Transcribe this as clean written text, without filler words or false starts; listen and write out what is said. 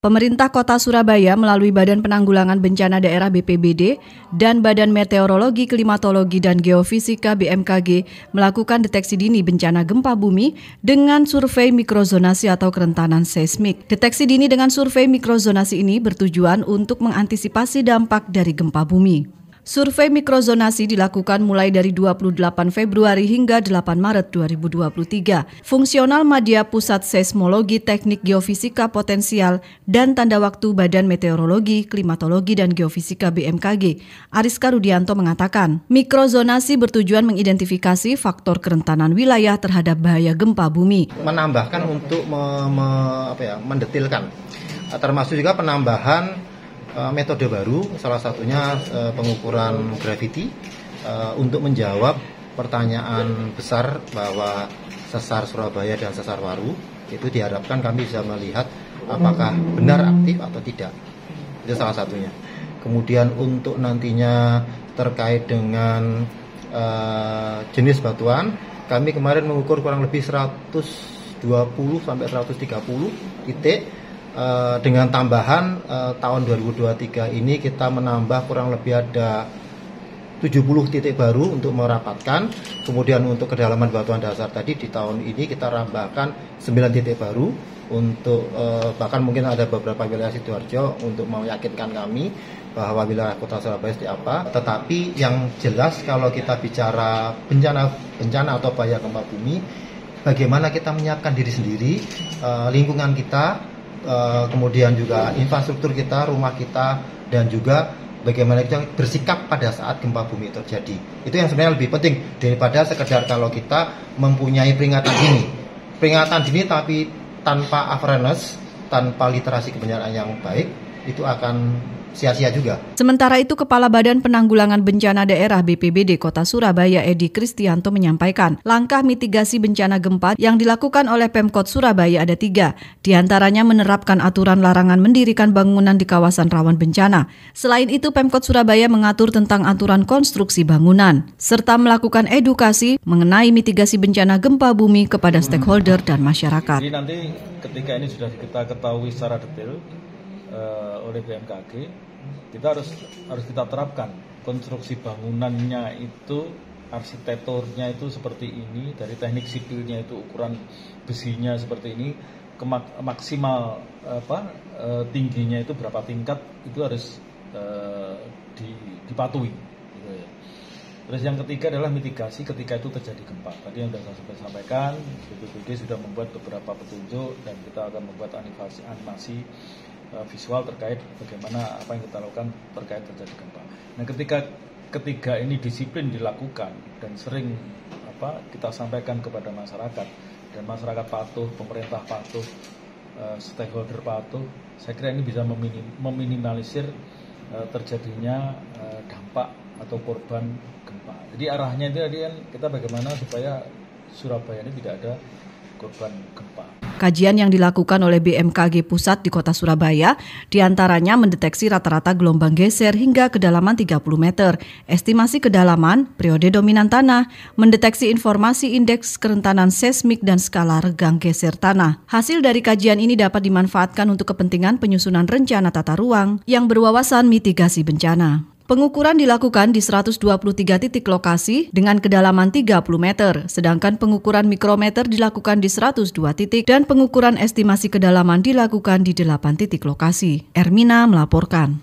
Pemerintah Kota Surabaya melalui Badan Penanggulangan Bencana Daerah BPBD dan Badan Meteorologi, Klimatologi, dan Geofisika BMKG melakukan deteksi dini bencana gempa bumi dengan survei mikrozonasi atau kerentanan seismik. Deteksi dini dengan survei mikrozonasi ini bertujuan untuk mengantisipasi dampak dari gempa bumi. Survei mikrozonasi dilakukan mulai dari 28 Februari hingga 8 Maret 2023. Fungsional Madya Pusat Seismologi Teknik Geofisika Potensial dan Tanda Waktu Badan Meteorologi, Klimatologi, dan Geofisika BMKG, Ariska Rudianto mengatakan, mikrozonasi bertujuan mengidentifikasi faktor kerentanan wilayah terhadap bahaya gempa bumi. Menambahkan untuk mendetilkan, termasuk juga penambahan metode baru, salah satunya pengukuran gravity untuk menjawab pertanyaan besar bahwa sesar Surabaya dan sesar Waru itu diharapkan kami bisa melihat apakah benar aktif atau tidak. Itu salah satunya. Kemudian untuk nantinya terkait dengan jenis batuan, kami kemarin mengukur kurang lebih 120 sampai 130 titik. Dengan tambahan tahun 2023 ini kita menambah kurang lebih ada 70 titik baru untuk merapatkan. Kemudian untuk kedalaman batuan dasar tadi di tahun ini kita tambahkan 9 titik baru untuk bahkan mungkin ada beberapa wilayah Sidoarjo untuk meyakinkan kami bahwa wilayah Kota Surabaya seperti apa. Tetapi yang jelas kalau kita bicara bencana atau bahaya gempa bumi, bagaimana kita menyiapkan diri sendiri, lingkungan kita, kemudian juga infrastruktur kita, rumah kita, dan juga bagaimana kita bersikap pada saat gempa bumi terjadi. Itu yang sebenarnya lebih penting daripada sekedar kalau kita mempunyai peringatan dini tapi tanpa awareness, tanpa literasi kebencanaan yang baik, itu akan sia-sia juga. Sementara itu, Kepala Badan Penanggulangan Bencana Daerah BPBD Kota Surabaya Edi Kristianto menyampaikan, langkah mitigasi bencana gempa yang dilakukan oleh Pemkot Surabaya ada 3. Di antaranya menerapkan aturan larangan mendirikan bangunan di kawasan rawan bencana. Selain itu, Pemkot Surabaya mengatur tentang aturan konstruksi bangunan, serta melakukan edukasi mengenai mitigasi bencana gempa bumi kepada stakeholder dan masyarakat. Jadi nanti ketika ini sudah kita ketahui secara detail oleh BMKG, kita harus kita terapkan konstruksi bangunannya itu, arsitekturnya itu seperti ini, dari teknik sipilnya itu ukuran besinya seperti ini, maksimal tingginya itu berapa tingkat itu harus dipatuhi. Gitu ya. Terus yang ketiga adalah mitigasi ketika itu terjadi gempa. Tadi yang sudah saya sampaikan, BPBD sudah membuat beberapa petunjuk dan kita akan membuat animasi visual terkait bagaimana apa yang kita lakukan terkait terjadi gempa. Nah, ketika ini disiplin dilakukan dan sering kita sampaikan kepada masyarakat dan masyarakat patuh, pemerintah patuh, stakeholder patuh, saya kira ini bisa meminimalisir terjadinya dampak atau korban gempa. Jadi arahnya itu tadi kan kita bagaimana supaya Surabaya ini tidak ada korban gempa. Kajian yang dilakukan oleh BMKG Pusat di Kota Surabaya diantaranya mendeteksi rata-rata gelombang geser hingga kedalaman 30 meter, estimasi kedalaman, periode dominan tanah, mendeteksi informasi indeks kerentanan seismik dan skala regang geser tanah. Hasil dari kajian ini dapat dimanfaatkan untuk kepentingan penyusunan rencana tata ruang yang berwawasan mitigasi bencana. Pengukuran dilakukan di 123 titik lokasi dengan kedalaman 30 meter, sedangkan pengukuran mikrometer dilakukan di 102 titik dan pengukuran estimasi kedalaman dilakukan di 8 titik lokasi. Ermina melaporkan.